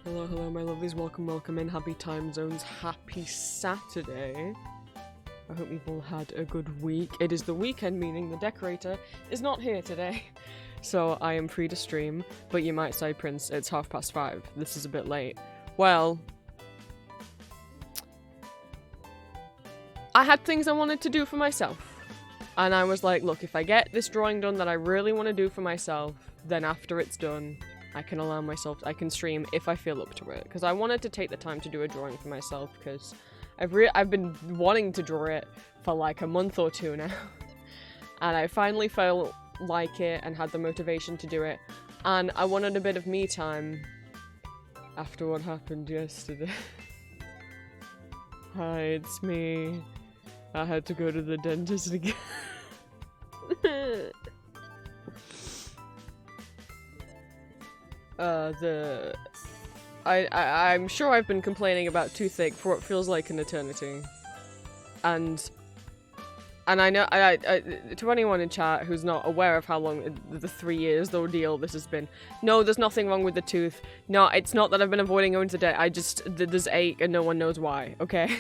Hello, hello, my lovelies. Welcome, welcome in. Happy time zones. Happy Saturday. I hope you've all had a good week. It is the weekend, meaning the decorator is not here today. So I am free to stream, but you might say, Prince, it's 5:30. This is a bit late. Well, I had things I wanted to do for myself. And I was like, look, if I get this drawing done that I really want to do for myself, then after it's done, I can allow myself, I can stream if I feel up to it. Because I wanted to take the time to do a drawing for myself, because I've been wanting to draw it for like a month or two now. And I finally felt like it and had the motivation to do it. And I wanted a bit of me time after what happened yesterday. Hi, it's me. I had to go to the dentist again. I'm sure I've been complaining about toothache for what feels like an eternity. And I know, to anyone in chat who's not aware of how long the 3 years the ordeal this has been, no, there's nothing wrong with the tooth. No, it's not that I've been avoiding going to the dentist. There's ache and no one knows why, okay?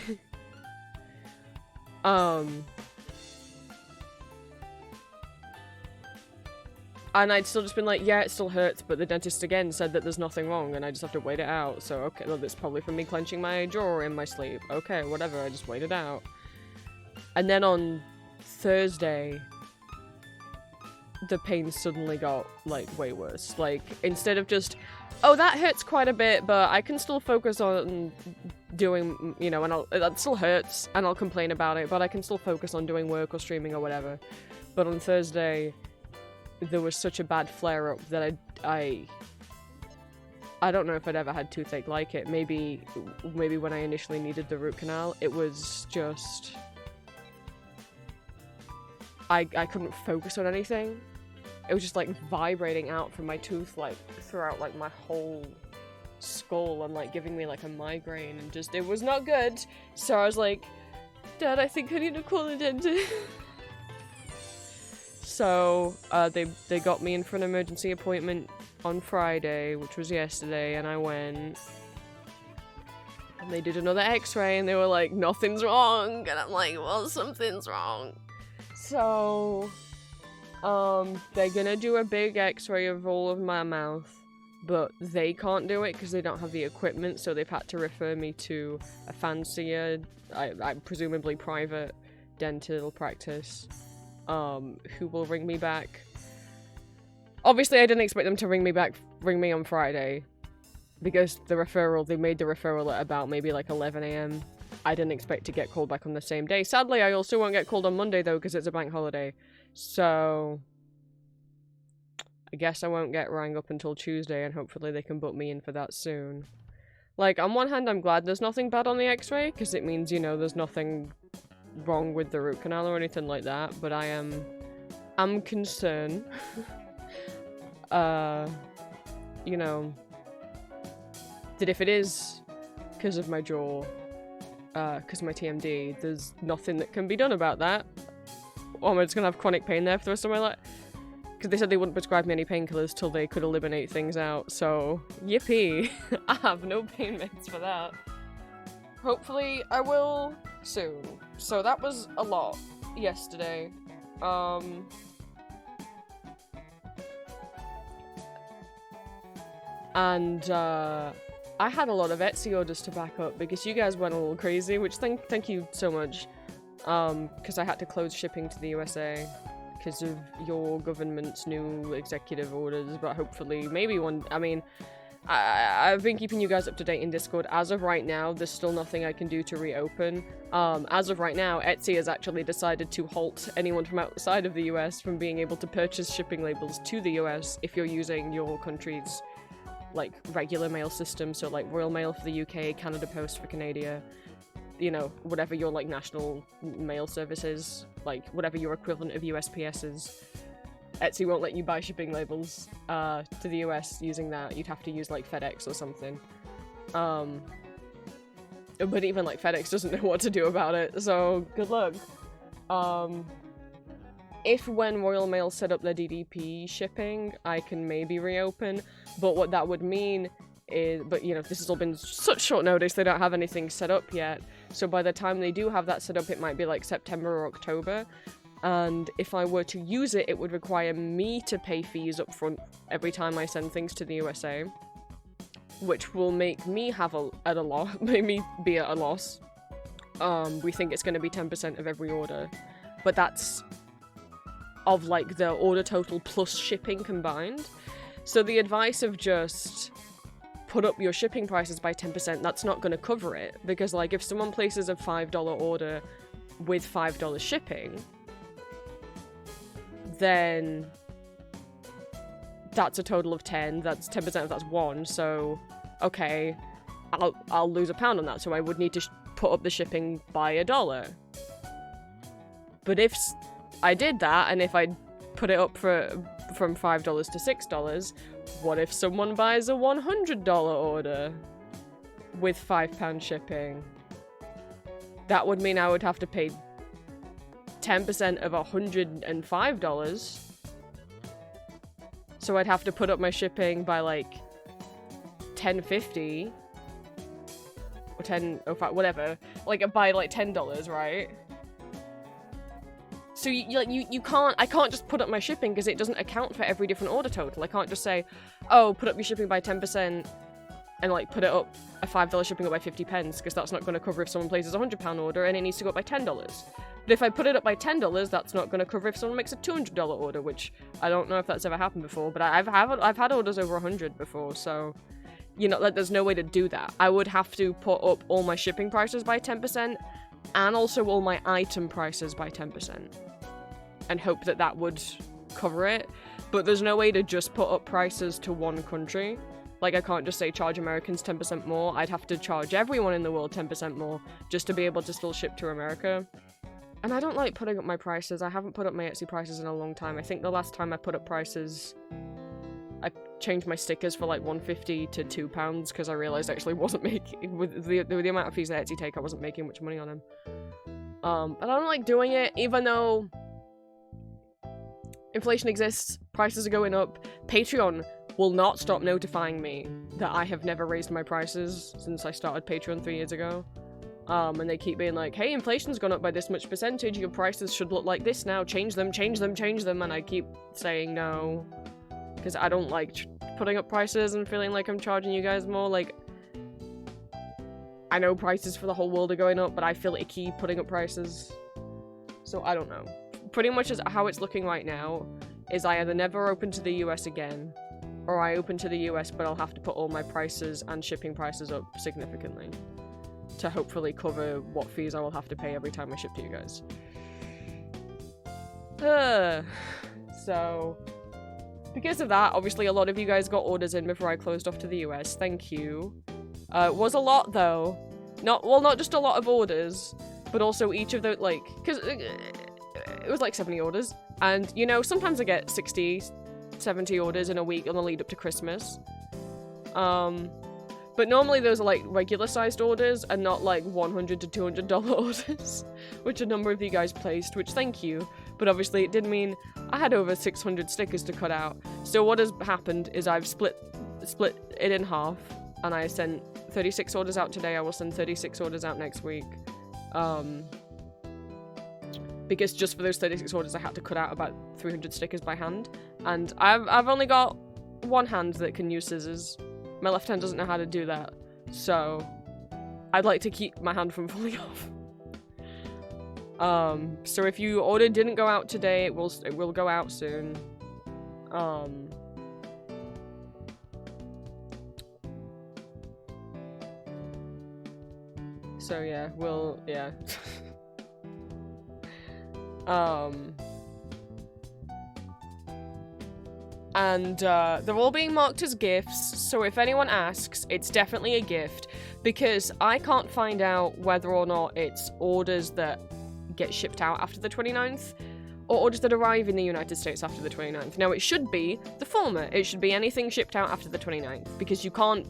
And I'd still just been like, yeah, it still hurts, but the dentist again said that there's nothing wrong and I just have to wait it out. So, okay, well, that's probably from me clenching my jaw in my sleep. Okay, whatever, I just wait it out. And then on Thursday, the pain suddenly got, like, way worse. Like, instead of just, oh, that hurts quite a bit, but I can still focus on doing, you know, and that still hurts, and I'll complain about it, but I can still focus on doing work or streaming or whatever. But on Thursday, there was such a bad flare-up that I don't know if I'd ever had toothache like it. Maybe when I initially needed the root canal, it was just... I couldn't focus on anything. It was just, like, vibrating out from my tooth, like, throughout, like, my whole skull and, like, giving me, like, a migraine, and just, it was not good. So I was like, Dad, I think I need to call the dentist. So, they got me in for an emergency appointment on Friday, which was yesterday, and I went. And they did another x-ray, and they were like, nothing's wrong, and I'm like, well, something's wrong. So, they're gonna do a big x-ray of all of my mouth, but they can't do it because they don't have the equipment, so they've had to refer me to a fancier, I presumably private dental practice. Who will ring me back. Obviously, I didn't expect them to ring me on Friday, because they made the referral at about maybe like 11 AM. I didn't expect to get called back on the same day. Sadly, I also won't get called on Monday though, because it's a bank holiday. So, I guess I won't get rang up until Tuesday, and hopefully they can book me in for that soon. Like, on one hand, I'm glad there's nothing bad on the x-ray, because it means, you know, there's nothing wrong with the root canal or anything like that, but I'm concerned. You know, that if it is because of my jaw, because of my TMD, there's nothing that can be done about that. Or am I just gonna have chronic pain there for the rest of my life? Because they said they wouldn't prescribe me any painkillers till they could eliminate things out, so yippee. I have no pain meds for that. Hopefully I will soon. So that was a lot yesterday. And I had a lot of Etsy orders to back up because you guys went a little crazy, which thank you so much. Because I had to close shipping to the USA because of your government's new executive orders, but hopefully maybe I've been keeping you guys up to date in Discord. As of right now, there's still nothing I can do to reopen. As of right now, Etsy has actually decided to halt anyone from outside of the US from being able to purchase shipping labels to the US if you're using your country's, like, regular mail system. So, like, Royal Mail for the UK, Canada Post for Canada, you know, whatever your, like, national mail service is, like, whatever your equivalent of USPS is. Etsy won't let you buy shipping labels to the US using that. You'd have to use, like, FedEx or something. But even, like, FedEx doesn't know what to do about it, so good luck. If when Royal Mail set up their DDP shipping, I can maybe reopen, but what that would mean but you know, this has all been such short notice, they don't have anything set up yet. So by the time they do have that set up, it might be like September or October. And if I were to use it, it would require me to pay fees up front every time I send things to the USA, which will make me have at a loss, make me be at a loss. We think it's going to be 10% of every order, but that's of like the order total plus shipping combined. So the advice of just put up your shipping prices by 10%, that's not going to cover it, because like if someone places a $5 order with $5 shipping, then that's a total of 10, that's 10% of that's 1, so okay, I'll lose £1 on that, so I would need to put up the shipping by $1. But if I did that, and if I put it up from $5 to $6, what if someone buys a $100 order with £5 shipping? That would mean I would have to pay 10% of $105. So I'd have to put up my shipping by like $10.50 or $10.05, whatever, like by like $10, right? So you can't, I can't just put up my shipping because it doesn't account for every different order total. I can't just say, oh, put up your shipping by 10% and like put it up a $5 shipping up by 50 pence, because that's not going to cover if someone places a £100 order and it needs to go up by $10. But if I put it up by $10, that's not going to cover if someone makes a $200 order, which I don't know if that's ever happened before, but I've had orders over 100 before, so you know, like, there's no way to do that. I would have to put up all my shipping prices by 10% and also all my item prices by 10%. And hope that that would cover it. But there's no way to just put up prices to one country. Like, I can't just say charge Americans 10% more. I'd have to charge everyone in the world 10% more just to be able to still ship to America. And I don't like putting up my prices. I haven't put up my Etsy prices in a long time. I think the last time I put up prices, I changed my stickers for like $1.50 to £2 because I realised I actually wasn't making, with the amount of fees that Etsy take, I wasn't making much money on them. But I don't like doing it, even though inflation exists, prices are going up. Patreon will not stop notifying me that I have never raised my prices since I started Patreon 3 years ago. And they keep being like, hey, inflation's gone up by this much percentage, your prices should look like this now, change them, change them, change them, and I keep saying no. Because I don't like putting up prices and feeling like I'm charging you guys more. Like, I know prices for the whole world are going up, but I feel icky putting up prices. So I don't know. Pretty much as how it's looking right now is I either never open to the US again, or I open to the US but I'll have to put all my prices and shipping prices up significantly to hopefully cover what fees I will have to pay every time I ship to you guys. So, because of that, obviously a lot of you guys got orders in before I closed off to the US. Thank you. It was a lot though. Not just a lot of orders, but also each of the, like, because it was like 70 orders, and you know, sometimes I get 60, 70 orders in a week on the lead up to Christmas. But normally those are like regular sized orders and not like $100 to $200 orders, which a number of you guys placed, which thank you. But obviously it did mean I had over 600 stickers to cut out. So what has happened is I've split it in half, and I sent 36 orders out today. I will send 36 orders out next week. Because just for those 36 orders I had to cut out about 300 stickers by hand, and I've only got one hand that can use scissors. My left hand doesn't know how to do that, so I'd like to keep my hand from falling off. So if your order didn't go out today, it will go out soon. So yeah, yeah. And they're all being marked as gifts, so if anyone asks, it's definitely a gift, because I can't find out whether or not it's orders that get shipped out after the 29th, or orders that arrive in the United States after the 29th. Now, it should be the former. It should be anything shipped out after the 29th, because you can't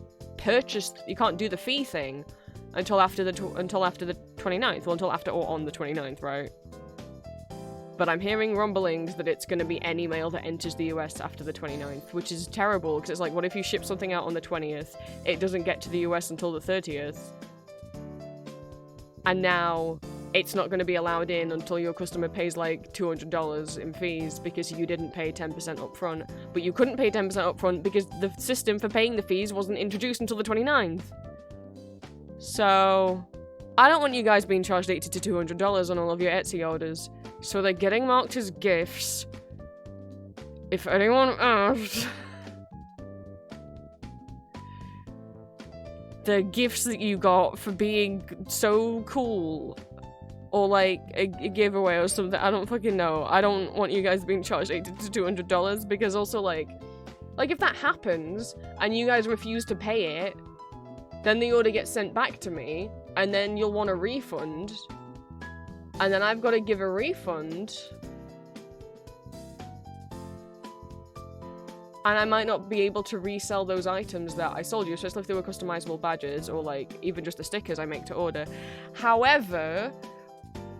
do the fee thing until after the 29th, well, until after or on the 29th, right? But I'm hearing rumblings that it's going to be any mail that enters the US after the 29th, which is terrible, because it's like, what if you ship something out on the 20th, it doesn't get to the US until the 30th, and now it's not going to be allowed in until your customer pays like $200 in fees because you didn't pay 10% upfront, but you couldn't pay 10% upfront because the system for paying the fees wasn't introduced until the 29th. So, I don't want you guys being charged $80 to $200 on all of your Etsy orders. So they're getting marked as gifts. If anyone asks, the gifts that you got for being so cool, or like a giveaway or something, I don't fucking know. I don't want you guys being charged $80 to $200 because also like if that happens and you guys refuse to pay it, then the order gets sent back to me and then you'll want a refund. And then I've got to give a refund. And I might not be able to resell those items that I sold you, especially if they were customizable badges or like even just the stickers I make to order. However,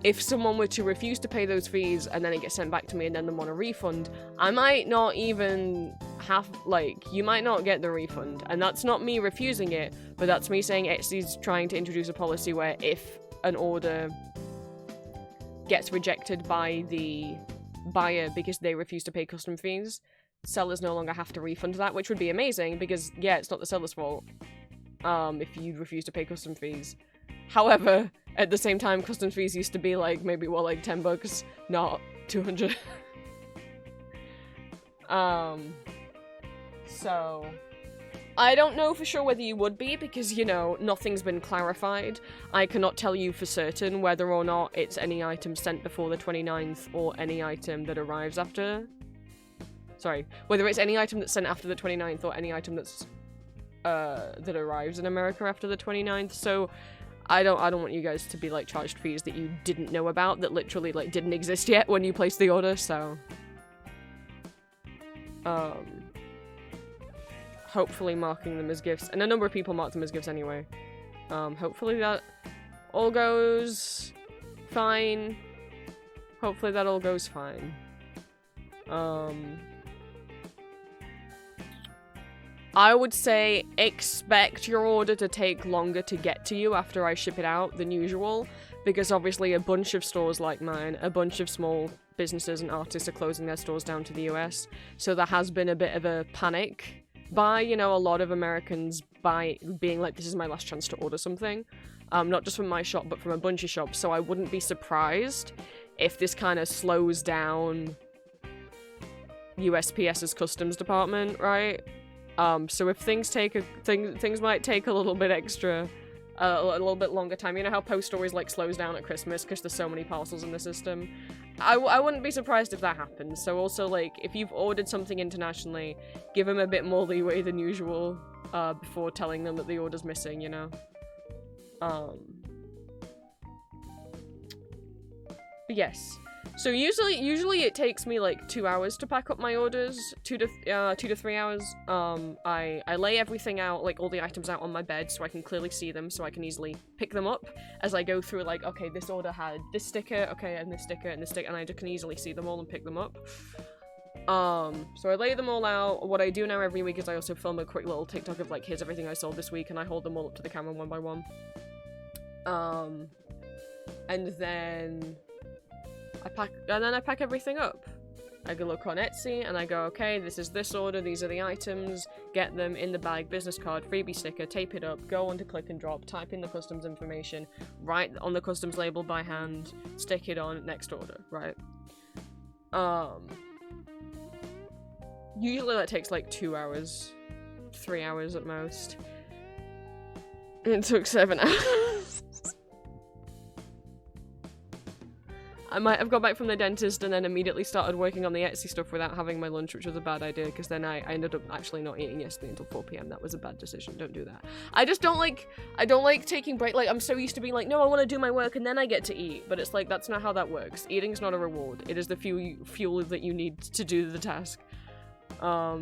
if someone were to refuse to pay those fees and then it gets sent back to me and then they want a refund, I might not even have, like, you might not get the refund. And that's not me refusing it, but that's me saying Etsy's trying to introduce a policy where if an order gets rejected by the buyer because they refuse to pay custom fees, sellers no longer have to refund that, which would be amazing because, yeah, it's not the seller's fault if you refuse to pay custom fees. However, at the same time, custom fees used to be like, maybe, what, like $10, not 200. So I don't know for sure whether you would be, because, you know, nothing's been clarified. I cannot tell you for certain whether or not it's any item sent before the 29th or any item that arrives after. Sorry, whether it's any item that's sent after the 29th or any item that's, that arrives in America after the 29th, so I don't want you guys to be, like, charged fees that you didn't know about, that literally, like, didn't exist yet when you placed the order, so hopefully marking them as gifts, and a number of people mark them as gifts anyway. Hopefully that all goes fine. Hopefully that all goes fine. I would say expect your order to take longer to get to you after I ship it out than usual, because obviously a bunch of stores like mine, a bunch of small businesses and artists are closing their stores down to the US, so there has been a bit of a panic by, you know, a lot of Americans being like, this is my last chance to order something. Not just from my shop, but from a bunch of shops, so I wouldn't be surprised if this kind of slows down USPS's customs department, right? So if things things might take a little bit extra, a little bit longer time. You know how post always, like, slows down at Christmas because there's so many parcels in the system? I wouldn't be surprised if that happens. So also, like, if you've ordered something internationally, give them a bit more leeway than usual, before telling them that the order's missing, you know? But yes. So usually it takes me like 2 hours to pack up my orders, 2 to 3 hours. I lay everything out, like all the items out on my bed so I can clearly see them, so I can easily pick them up as I go through, like, okay, this order had this sticker, okay, and this sticker, and this sticker, and I just can easily see them all and pick them up. So I lay them all out. What I do now every week is I also film a quick little TikTok of, like, here's everything I sold this week, and I hold them all up to the camera one by one. And then I pack everything up. I go look on Etsy and I go, okay, this is this order, these are the items, get them in the bag, business card, freebie sticker, tape it up, go on to click and drop, type in the customs information, write on the customs label by hand, stick it on, next order, right? Usually that takes like 2 hours, 3 hours at most. It took 7 hours. I might have got back from the dentist and then immediately started working on the Etsy stuff without having my lunch, which was a bad idea, because then I ended up actually not eating yesterday until 4 PM. That was a bad decision. Don't do that. I don't like taking break. Like, I'm so used to being like, no, I want to do my work and then I get to eat. But it's like, that's not how that works. Eating's not a reward. It is the fuel that you need to do the task. I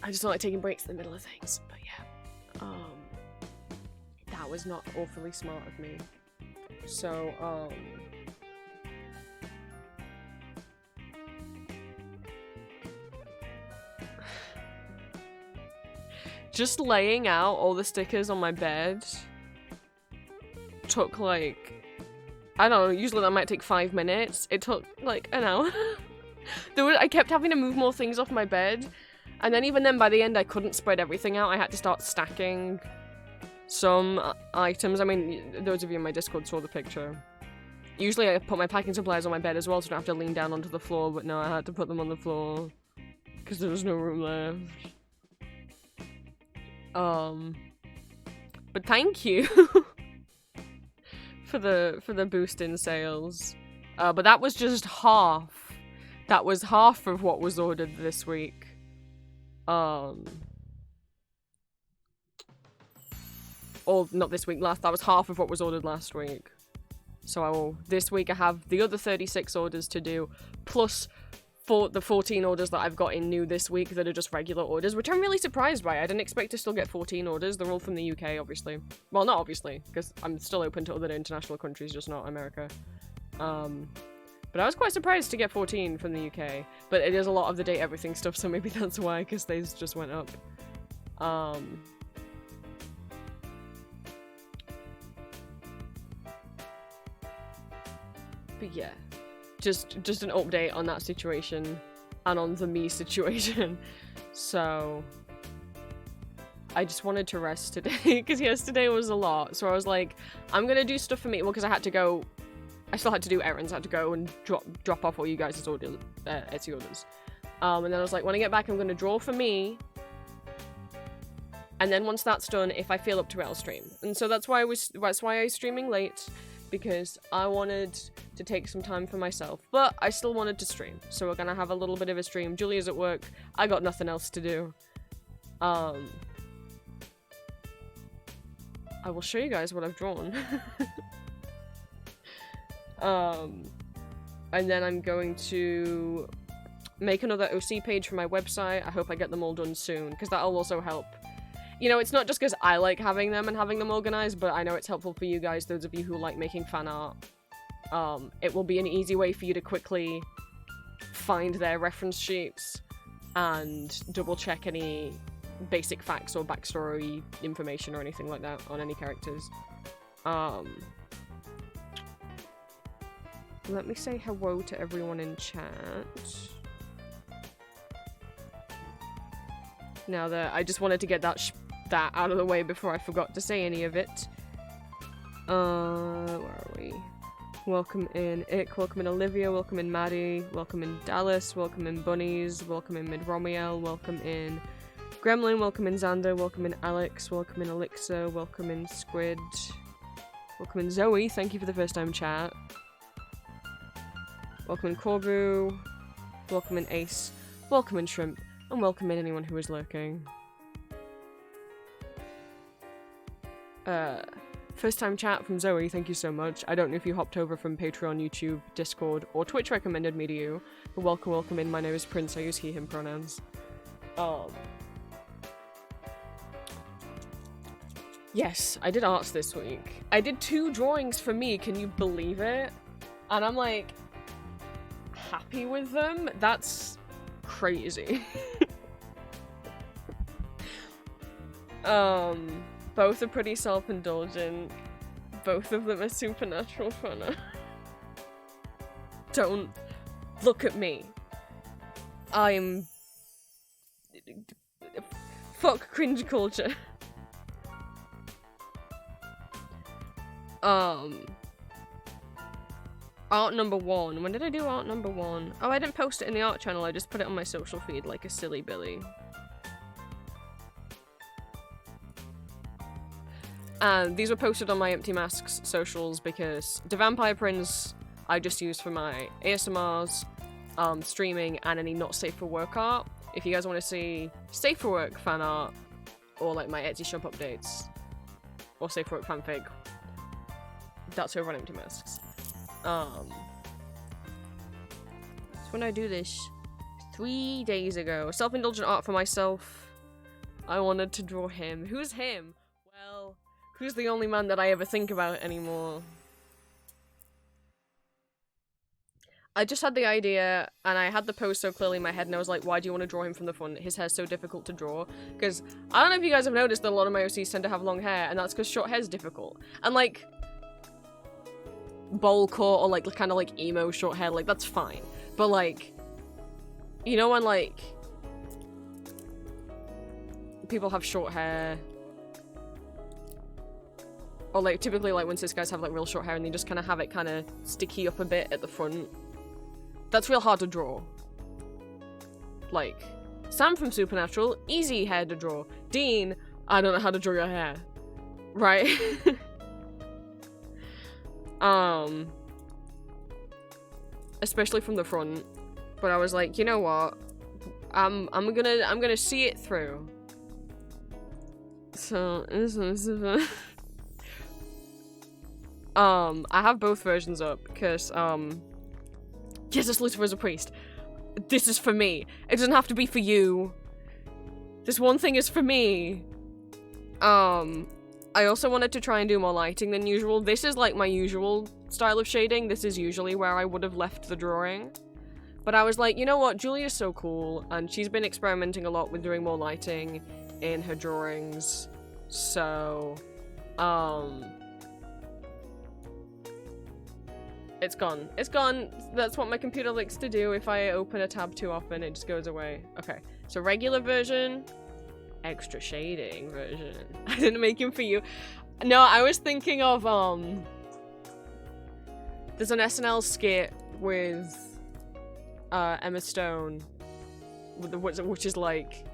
just don't like taking breaks in the middle of things. But yeah. That was not awfully smart of me. So, just laying out all the stickers on my bed took like, I don't know, usually that might take 5 minutes. It took like an hour. I kept having to move more things off my bed, and then even then by the end I couldn't spread everything out. I had to start stacking some items. I mean, those of you in my Discord saw the picture. Usually I put my packing supplies on my bed as well, so I don't have to lean down onto the floor, but no, I had to put them on the floor because there was no room left. But thank you for the boost in sales. But that was just half. That was half of what was ordered this week. Or not this week, that was half of what was ordered last week. So this week I have the other 36 orders to do, plus the 14 orders that I've got in new this week that are just regular orders, which I'm really surprised by. I didn't expect to still get 14 orders. They're all from the UK, obviously. Well, not obviously, because I'm still open to other international countries, just not America. But I was quite surprised to get 14 from the UK. But it is a lot of the Date Everything stuff, so maybe that's why, because they just went up. But yeah, just an update on that situation and on the me situation. So I just wanted to rest today because yesterday was a lot. So I was like, I'm gonna do stuff for me. Well, because I still had to do errands. I had to go and drop off all you guys' orders, Etsy orders. And then I was like, when I get back, I'm gonna draw for me. And then once that's done, if I feel up to it, I'll stream. And so that's why I was streaming late. Because I wanted to take some time for myself, but I still wanted to stream, so we're gonna have a little bit of a stream. Julia's at work, I got nothing else to do. I will show you guys what I've drawn. And then I'm going to make another OC page for my website. I hope I get them all done soon, because that'll also help. You know, it's not just because I like having them and having them organized, but I know it's helpful for you guys, those of you who like making fan art. It will be an easy way for you to quickly find their reference sheets and double check any basic facts or backstory information or anything like that on any characters. Let me say hello to everyone in chat. Now that I just wanted to get that out of the way before I forgot to say any of it. Where are we? Welcome in Ick, welcome in Olivia, welcome in Maddie, welcome in Dallas, welcome in Bunnies, welcome in Midromiel, welcome in Gremlin, welcome in Xander, welcome in Alex, welcome in Elixir, welcome in Squid, welcome in Zoe, thank you for the first time chat. Welcome in Corbu, welcome in Ace, welcome in Shrimp, and welcome in anyone who is lurking. First time chat from Zoe, thank you so much. I don't know if you hopped over from Patreon, YouTube, Discord, or Twitch recommended me to you, but welcome in. My name is Prince, I use he, him pronouns. Yes, I did arts this week. I did 2 drawings for me, can you believe it? And I'm like, happy with them? That's crazy. Both are pretty self-indulgent. Both of them are supernatural fun. Don't look at me. I'm... Fuck cringe culture. Art number 1. When did I do art number 1? Oh, I didn't post it in the art channel, I just put it on my social feed like a silly Billy. And these were posted on my Empty Masks socials because the Vampire Prince I just use for my ASMRs, streaming, and any not safe for work art. If you guys want to see safe for work fan art, or like my Etsy shop updates, or safe for work fanfic, that's over on Empty Masks. So when I do this, 3 days ago, self-indulgent art for myself, I wanted to draw him. Who's him? Well, who's the only man that I ever think about anymore? I just had the idea, and I had the pose so clearly in my head, and I was like, why do you want to draw him from the front? His hair's so difficult to draw. Because, I don't know if you guys have noticed that a lot of my OCs tend to have long hair, and that's because short hair's difficult. And, like, bowl cut, or, like, kind of, like, emo short hair, like, that's fine. But, like, you know when, like, people have short hair, or, like, typically, like, when cis guys have, like, real short hair, and they just kind of have it kind of sticky up a bit at the front. That's real hard to draw. Like, Sam from Supernatural, easy hair to draw. Dean, I don't know how to draw your hair. Right? Especially from the front. But I was like, you know what? I'm gonna see it through. So, I have both versions up, because, yes, it's Lucifer as a priest. This is for me. It doesn't have to be for you. This one thing is for me. I also wanted to try and do more lighting than usual. This is like my usual style of shading. This is usually where I would have left the drawing. But I was like, you know what? Julia's so cool, and she's been experimenting a lot with doing more lighting in her drawings. So, it's gone. It's gone. That's what my computer likes to do. If I open a tab too often, it just goes away. Okay, so regular version, extra shading version. I didn't make him for you. No, I was thinking of, there's an SNL skit with, Emma Stone, which is like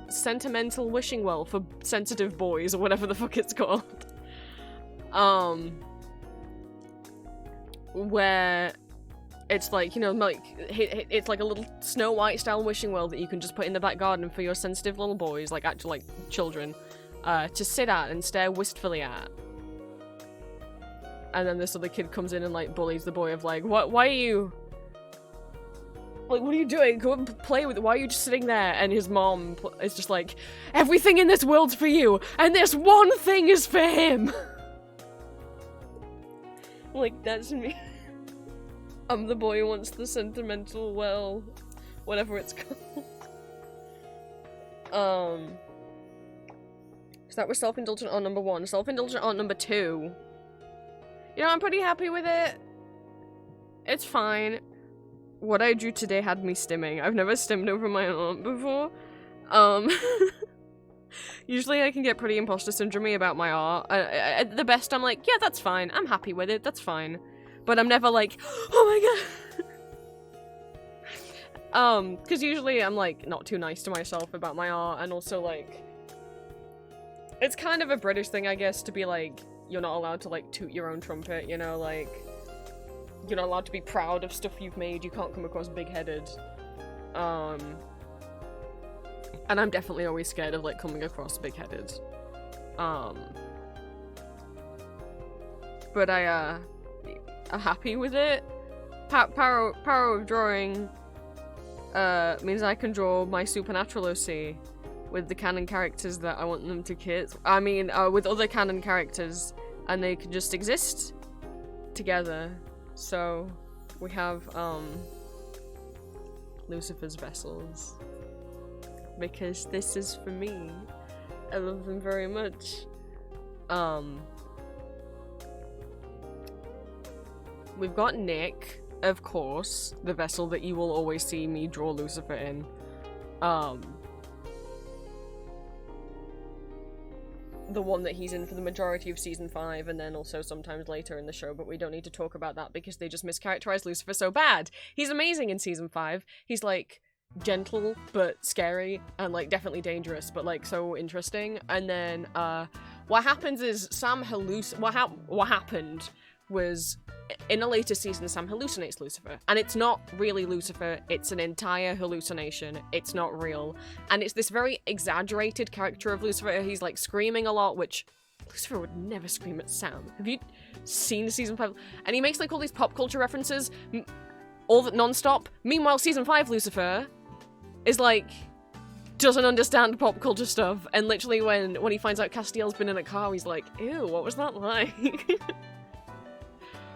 sentimental wishing well for sensitive boys, or whatever the fuck it's called. Where it's like, you know, like, it's like a little Snow White style wishing well that you can just put in the back garden for your sensitive little boys, like actual, like, children, to sit at and stare wistfully at. And then this other kid comes in and, like, bullies the boy of, like, why are you... Like, what are you doing? Go and play with it. Why are you just sitting there? And his mom is just like, everything in this world's for you, and this one thing is for him! Like, that's me. I'm the boy who wants the sentimental well, whatever it's called. So that was self-indulgent art number 1. Self-indulgent art number 2. You know, I'm pretty happy with it. It's fine. What I drew today had me stimming. I've never stimmed over my aunt before. Usually I can get pretty imposter syndrome about my art. At the best, I'm like, yeah, that's fine. I'm happy with it. That's fine. But I'm never like, oh my god. Because usually I'm like not too nice to myself about my art, and also like, it's kind of a British thing, I guess, to be like, you're not allowed to like toot your own trumpet, you know, like, you're not allowed to be proud of stuff you've made. You can't come across big-headed. And I'm definitely always scared of, like, coming across big-headed. But I'm happy with it. Power of drawing, means I can draw my Supernatural OC with the canon characters that I want them to kit. I mean, with other canon characters, and they can just exist together. So, we have, Lucifer's vessels. Because this is for me. I love them very much. We've got Nick, of course, the vessel that you will always see me draw Lucifer in. The one that he's in for the majority of season 5, and then also sometimes later in the show, but we don't need to talk about that because they just mischaracterized Lucifer so bad. He's amazing in season 5. He's like gentle but scary and like definitely dangerous, but like so interesting. And then what happens is Sam what happened was in a later season Sam hallucinates Lucifer, and it's not really Lucifer, it's an entire hallucination, it's not real, and it's this very exaggerated character of Lucifer. He's like screaming a lot, which Lucifer would never scream at Sam. Have you seen season 5? And he makes like all these pop culture references all that non-stop. Meanwhile, season 5 Lucifer is like doesn't understand pop culture stuff, and literally when he finds out Castiel's been in a car, he's like, ew, what was that like?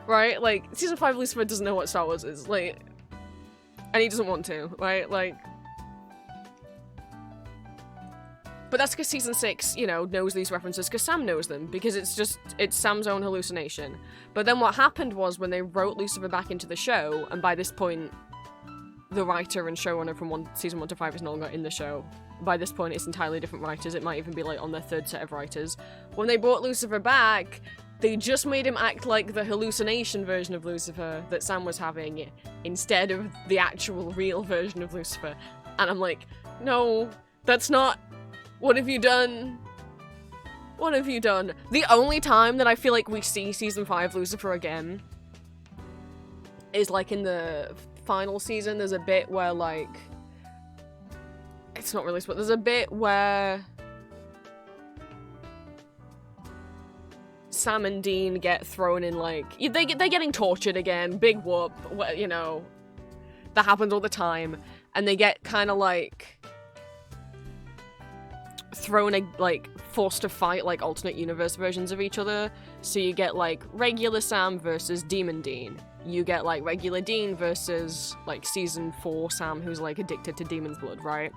right? Like, season 5 Lucifer doesn't know what Star Wars is, like, and he doesn't want to, right? Like, but that's because season 6, you know, knows these references because Sam knows them, because it's Sam's own hallucination. But then what happened was when they wrote Lucifer back into the show, and by this point, the writer and showrunner from season 1 to 5 is no longer in the show. By this point, it's entirely different writers. It might even be, like, on their third set of writers. When they brought Lucifer back, they just made him act like the hallucination version of Lucifer that Sam was having, instead of the actual real version of Lucifer. And I'm like, no, that's not... What have you done? What have you done? The only time that I feel like we see season 5 Lucifer again is, like, in the final season. There's a bit where, like, it's not really, but there's a bit where Sam and Dean get thrown in, like, they're getting tortured again, big whoop, you know, that happens all the time, and they get kind of, like, forced to fight, like, alternate universe versions of each other. So you get, like, regular Sam versus Demon Dean. You get, like, regular Dean versus, like, season 4 Sam, who's, like, addicted to demon's blood, right?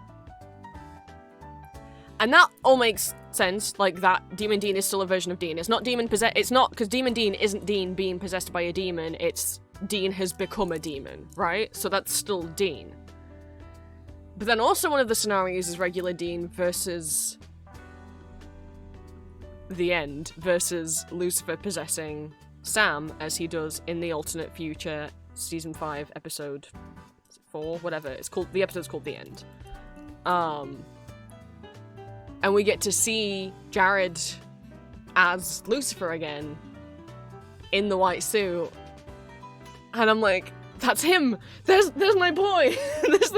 And that all makes sense, like, that Demon Dean is still a version of Dean. It's not because Demon Dean isn't Dean being possessed by a demon, it's Dean has become a demon, right? So that's still Dean. But then also one of the scenarios is regular Dean versus the End versus Lucifer possessing Sam, as he does in the alternate future season 5 episode 4, whatever it's called. The episode's called The End. And we get to see Jared as Lucifer again in the white suit, and I'm like, that's him. There's my boy. There's the